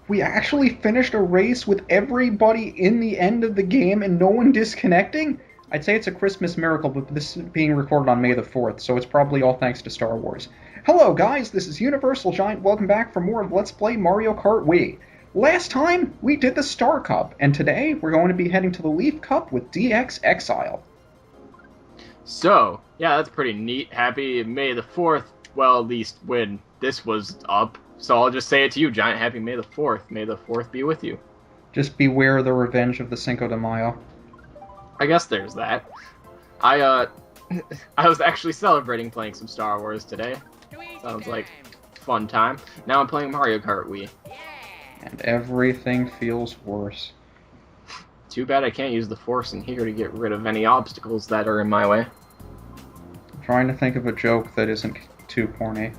We actually finished a race with everybody in the end of the game and no one disconnecting? I'd say it's a Christmas miracle, but this is being recorded on May the 4th, so it's probably all thanks to Star Wars. Hello, guys, this is UniversalGiant. Welcome back for more of Let's Play Mario Kart Wii. Last time, we did the Star Cup, and today we're going to be heading to the Leaf Cup with DXExiled. So, yeah, that's pretty neat. Happy May the 4th. Well, at least when this was up. So I'll just say it to you, Giant. Happy May the 4th. May the 4th be with you. Just beware the revenge of the Cinco de Mayo. I guess there's that. I was actually celebrating playing some Star Wars today. Sounds like a fun time. Now I'm playing Mario Kart Wii. And everything feels worse. Too bad I can't use the Force in here to get rid of any obstacles that are in my way. I'm trying to think of a joke that isn't too corny.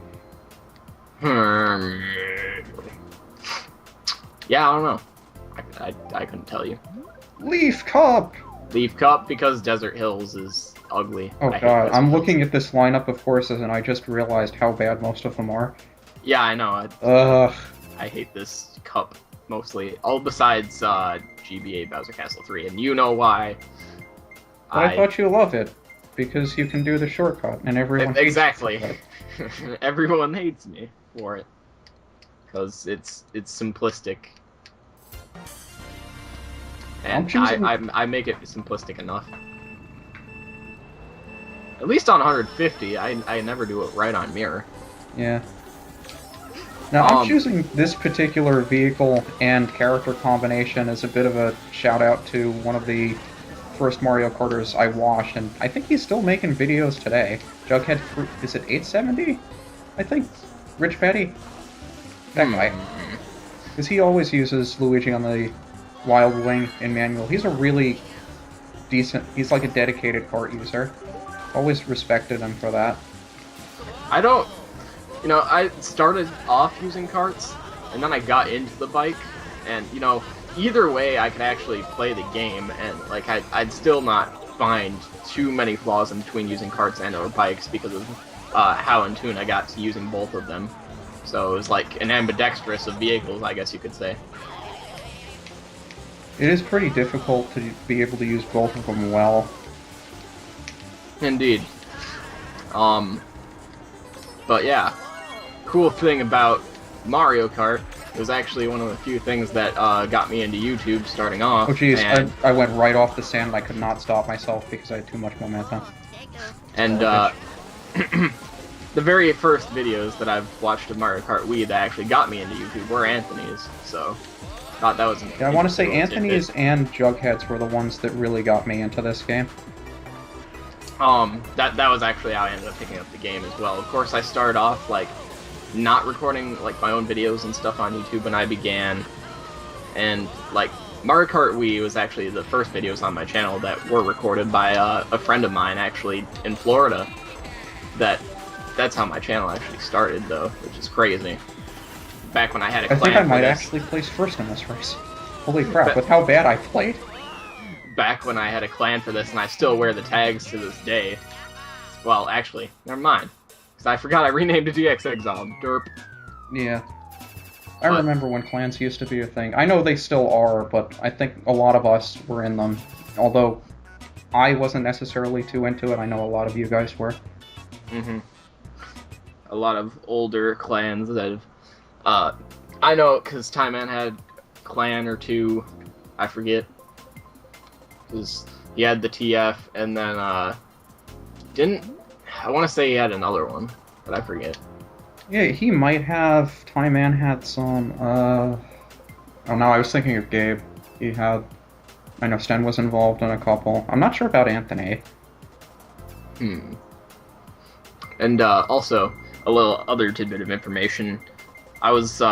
Yeah, I don't know. I couldn't tell you. Leaf Cup! Leaf Cup because Desert Hills is ugly. Oh god, I'm looking at this lineup of courses and I just realized how bad most of them are. Yeah, I know. Ugh. I hate this cup mostly. All besides GBA Bowser Castle 3, and you know why. But I thought you love it, because you can do the shortcut, and everyone exactly. Everyone hates me for it, because it's simplistic. And I make it simplistic enough. At least on 150, I never do it right on mirror. Yeah. Now, I'm choosing this particular vehicle and character combination as a bit of a shout-out to one of the first Mario Karters I watched, and I think he's still making videos today. Jughead, is it 870? I think. Rich Petty? That guy. Because he always uses Luigi on the Wild Wing in manual. He's a really decent, he's like a dedicated kart user. Always respected him for that. You know, I started off using karts, and then I got into the bike, and, you know, either way I could actually play the game, and, like, I'd still not find too many flaws in between using karts and or bikes because of how in tune I got to using both of them. So it was like an ambidextrous of vehicles, I guess you could say. It is pretty difficult to be able to use both of them well. Indeed. But yeah. Cool thing about Mario Kart was actually one of the few things that got me into YouTube starting off. Oh geez, and I went right off the sand and I could not stop myself because I had too much momentum. And the very first videos that I've watched of Mario Kart Wii that actually got me into YouTube were Anthony's, so thought that was an I want to say Anthony's and Jughead's were the ones that really got me into this game. That was actually how I ended up picking up the game as well. Of course, I started off like not recording like my own videos and stuff on YouTube when I began, and like Mario Kart Wii was actually the first videos on my channel that were recorded by a friend of mine actually in Florida. That's how my channel actually started though, which is crazy. Back when I had a clan. I think I might actually place first in this race. Holy crap, with how bad I played. Back when I had a clan for this, and I still wear the tags to this day. Well, actually, never mind. Because I forgot I renamed it DXExiled. Derp. Yeah. I remember when clans used to be a thing. I know they still are, but I think a lot of us were in them. Although, I wasn't necessarily too into it. I know a lot of you guys were. Mm-hmm. A lot of older clans that have... I know, because Time Man had a clan or two. I forget. Because he had the TF, and then, I want to say he had another one, but I forget. Yeah, he might have. Time Man had some, Oh no, I was thinking of Gabe. He had... I know Sten was involved in a couple. I'm not sure about Anthony. And, also, a little other tidbit of information. I was,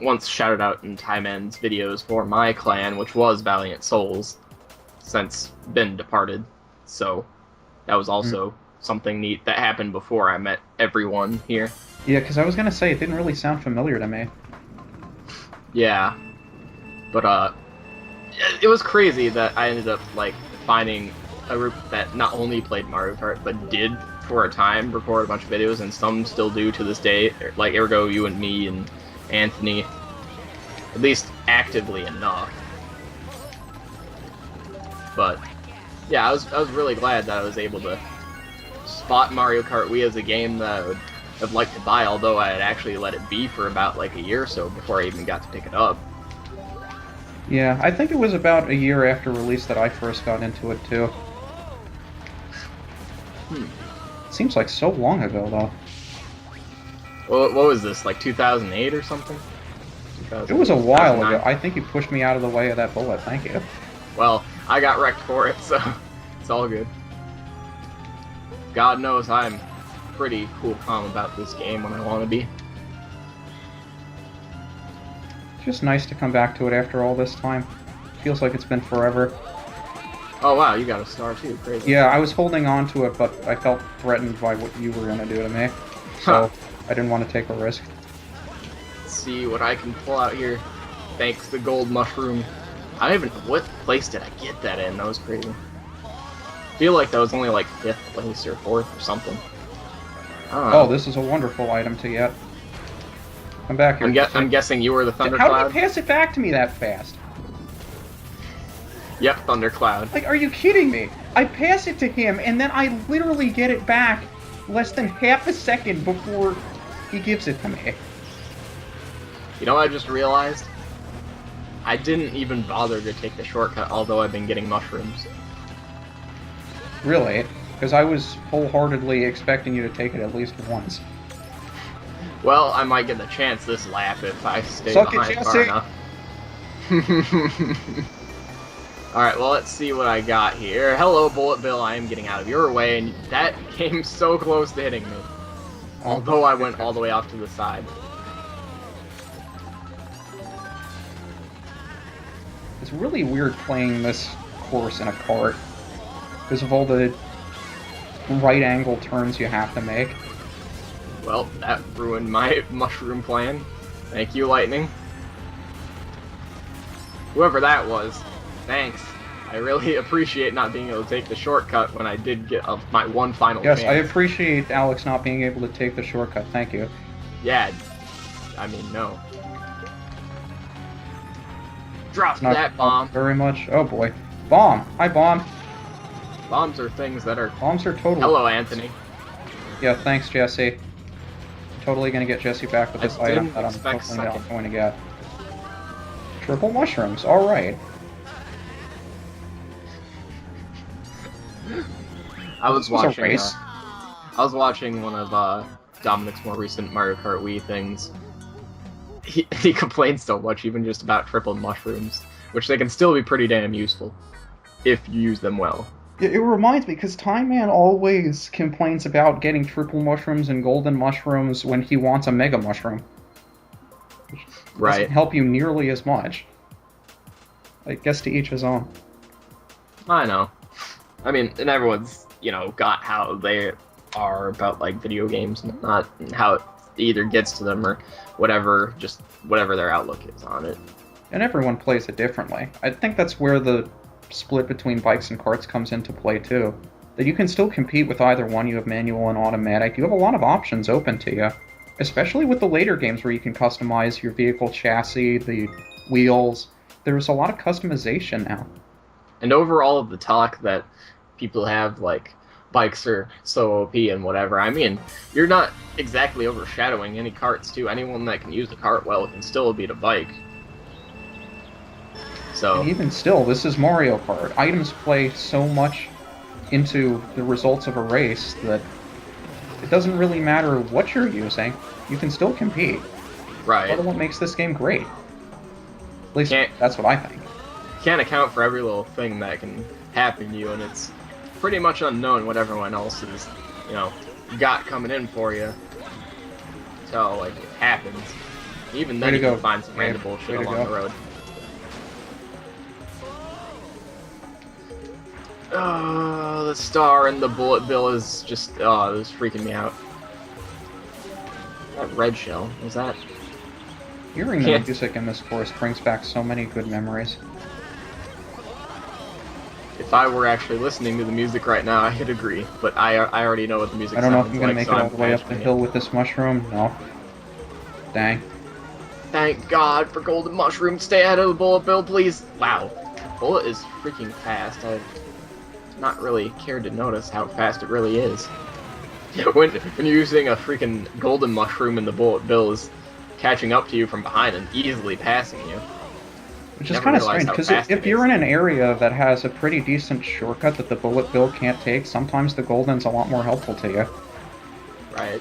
once shouted out in Time Man's videos for my clan, which was Valiant Souls, since been departed, so that was also something neat that happened before I met everyone here. Yeah, because I was gonna say, it didn't really sound familiar to me. Yeah, but it was crazy that I ended up like finding a group that not only played Mario Kart but did for a time record a bunch of videos, and some still do to this day, like ergo you and me and Anthony. At least actively enough. But yeah, I was really glad that I was able to spot Mario Kart Wii as a game that I would have liked to buy, although I had actually let it be for about like a year or so before I even got to pick it up. Yeah, I think it was about a year after release that I first got into it too. Seems like so long ago though. Well, what was this, like 2008 or something? It was a while ago. I think you pushed me out of the way of that bullet, thank you. Well, I got wrecked for it, so it's all good. God knows I'm pretty cool calm about this game when I want to be. It's just nice to come back to it after all this time. Feels like it's been forever. Oh wow, you got a star too, crazy. Yeah, I was holding on to it, but I felt threatened by what you were going to do to me. So, I didn't want to take a risk. Let's see what I can pull out here. Thanks to Gold Mushroom. I don't even know, what place did I get that in? That was crazy. I feel like that was only like 5th place or 4th or something. I don't know. Oh, this is a wonderful item to get. Come back here. I'm guessing you were the Thundercloud? How did you pass it back to me that fast? Yep, Thundercloud. Like, are you kidding me? I pass it to him, and then I literally get it back less than half a second before he gives it to me. You know what I just realized? I didn't even bother to take the shortcut, although I've been getting mushrooms. Really? Because I was wholeheartedly expecting you to take it at least once. Well, I might get the chance this lap if I stay Suck behind it, far enough. Alright, well, let's see what I got here. Hello, Bullet Bill, I am getting out of your way, and that came so close to hitting me. Although I went all the way off to the side. It's really weird playing this course in a kart because of all the right angle turns you have to make. Well, that ruined my mushroom plan. Thank you, Lightning. Whoever that was, thanks. I really appreciate not being able to take the shortcut when I did get my one final chance. Yes, I appreciate Alex not being able to take the shortcut, thank you. Yeah, I mean, no. Drop that bomb. Very much. Oh boy. Bomb! Hi, Bomb! Bombs are things that are... Bombs are totally... Hello, Anthony. Yeah, thanks, Jesse. Totally gonna get Jesse back with this item that I'm totally not going to get. Triple mushrooms, alright. I was watching... race. I was watching one of Dominic's more recent Mario Kart Wii things. He complains so much, even just about triple mushrooms, which they can still be pretty damn useful if you use them well. It reminds me, because Time Man always complains about getting triple mushrooms and golden mushrooms when he wants a mega mushroom. Which doesn't help you nearly as much. I guess to each his own. I know. I mean, and everyone's, got how they are about, like, video games, not how it either gets to them or whatever, just whatever their outlook is on it. And everyone plays it differently. I think that's where the split between bikes and karts comes into play too. That you can still compete with either one. You have manual and automatic. You have a lot of options open to you. Especially with the later games where you can customize your vehicle chassis, the wheels. There's a lot of customization now. And overall of the talk that people have, like, bikes are so OP and whatever, I mean, you're not exactly overshadowing any karts too. Anyone that can use the kart well can still beat a bike. So, and even still, this is Mario Kart. Items play so much into the results of a race that it doesn't really matter what you're using. You can still compete. Right. Part of what makes this game great. At least that's what I think. You can't account for every little thing that can happen to you, and it's pretty much unknown what everyone else is, got coming in for you. So, like, it happens. Even then, you can find some random bullshit along the road. The star and the bullet bill is just, it was freaking me out. That red shell, was that? Hearing the music in this course brings back so many good memories. If I were actually listening to the music right now, I could agree, but I already know what the music sounds like. I don't know if I'm going to make it all the way up the hill with this mushroom. No. Dang. Thank God for golden mushroom. Stay out of the bullet bill, please. Wow. Bullet is freaking fast. I've not really cared to notice how fast it really is. when you're using a freaking golden mushroom and the bullet bill is catching up to you from behind and easily passing you. Which is kind of strange, because if you're in an area that has a pretty decent shortcut that the bullet bill can't take, sometimes the golden's a lot more helpful to you. Right.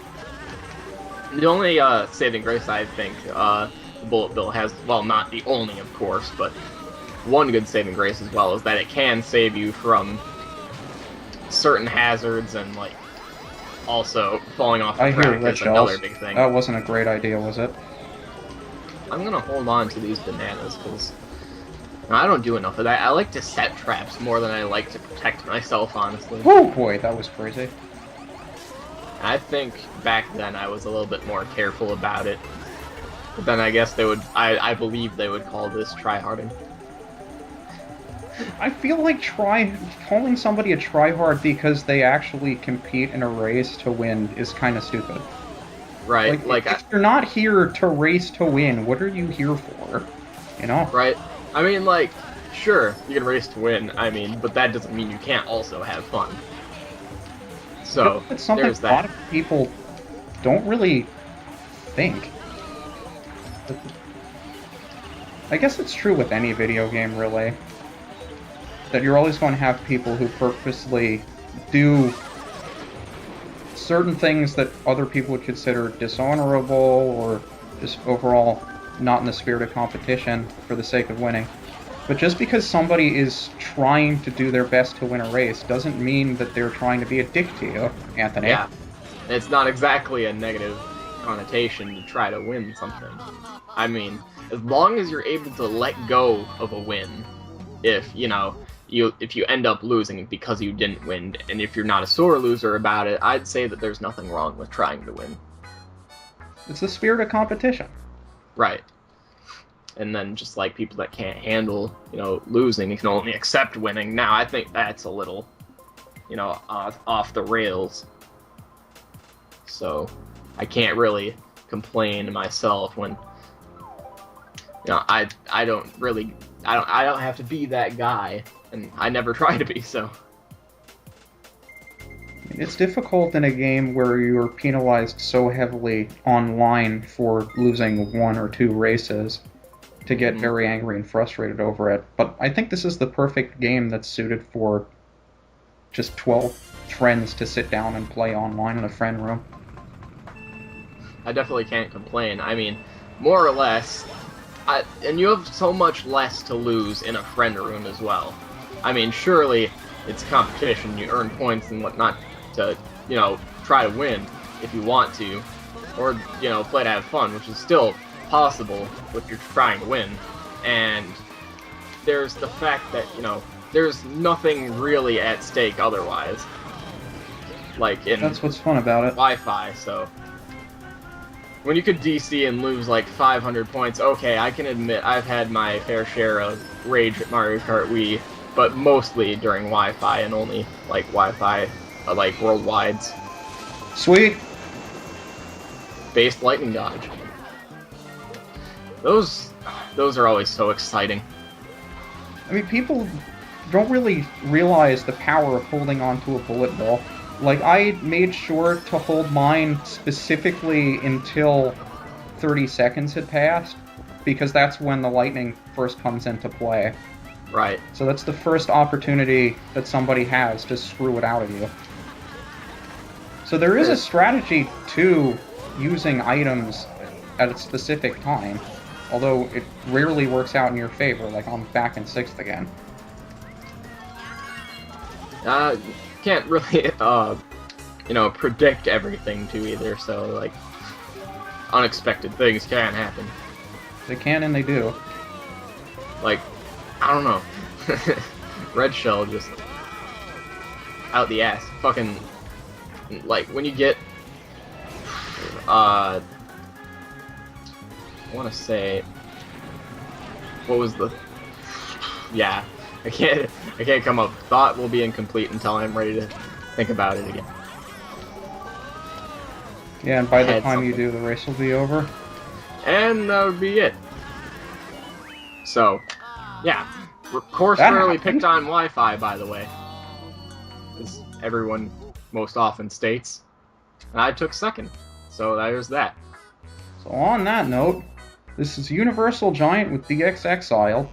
The only saving grace I think the bullet bill has, well, not the only, of course, but one good saving grace as well is that it can save you from certain hazards and, like, also falling off the track is another big thing. That wasn't a great idea, was it? I'm gonna hold on to these bananas, because I don't do enough of that. I like to set traps more than I like to protect myself, honestly. Oh boy, that was crazy. I think back then I was a little bit more careful about it. But then I guess they would, I believe they would call this tryharding. I feel like calling somebody a tryhard because they actually compete in a race to win is kind of stupid. Right, like if you're not here to race to win, what are you here for? You know? Right. I mean, like, sure, you can race to win, I mean, but that doesn't mean you can't also have fun. So, it's something there's that. A lot of people don't really think. I guess it's true with any video game, really. That you're always going to have people who purposely do certain things that other people would consider dishonorable or just overall not in the spirit of competition for the sake of winning. But just because somebody is trying to do their best to win a race doesn't mean that they're trying to be a dick to you, Anthony. Yeah, it's not exactly a negative connotation to try to win something. I mean, as long as you're able to let go of a win, if, you know, if you end up losing because you didn't win, and if you're not a sore loser about it, I'd say that there's nothing wrong with trying to win. It's the spirit of competition. Right. And then just like people that can't handle, you know, losing, you can only accept winning. Now, I think that's a little, you know, off the rails. So, I can't really complain myself when, you know, I don't have to be that guy, and I never try to be, so. It's difficult in a game where you're penalized so heavily online for losing one or two races to get very angry and frustrated over it. But I think this is the perfect game that's suited for just 12 friends to sit down and play online in a friend room. I definitely can't complain. I mean, more or less, and you have so much less to lose in a friend room as well. I mean, surely it's competition. You earn points and whatnot to, you know, try to win if you want to, or, you know, play to have fun, which is still possible if you're trying to win. And there's the fact that, you know, there's nothing really at stake otherwise. Like in that's what's fun about it. Wi-Fi, so when you could DC and lose like 500 points, okay, I can admit I've had my fair share of rage at Mario Kart Wii, but mostly during Wi-Fi and only like Wi-Fi, like worldwides. Sweet. Based lightning dodge. Those are always so exciting. I mean, people don't really realize the power of holding onto a bullet bill. Like, I made sure to hold mine specifically until 30 seconds had passed, because that's when the lightning first comes into play. Right. So that's the first opportunity that somebody has to screw it out of you. So there is a strategy to using items at a specific time, although it rarely works out in your favor, like I'm back in 6th again. Can't really, you know, predict everything too either, so, like, unexpected things can happen. They can and they do. Like, I don't know. Red Shell just out the ass. Fucking, like, when you get, I want to say, what was the, yeah, I can't come up. Thought will be incomplete until I'm ready to think about it again. Yeah, and by the time you do, the race will be over. And that would be it. So, yeah. Course That rarely happened. picked on Wi-Fi, by the way. As everyone most often states. And I took second. So there's that. So on that note, this is UniversalGiant with DXExiled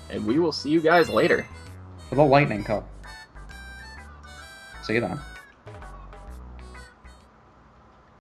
And we will see you guys later. for the Lightning Cup. See you then.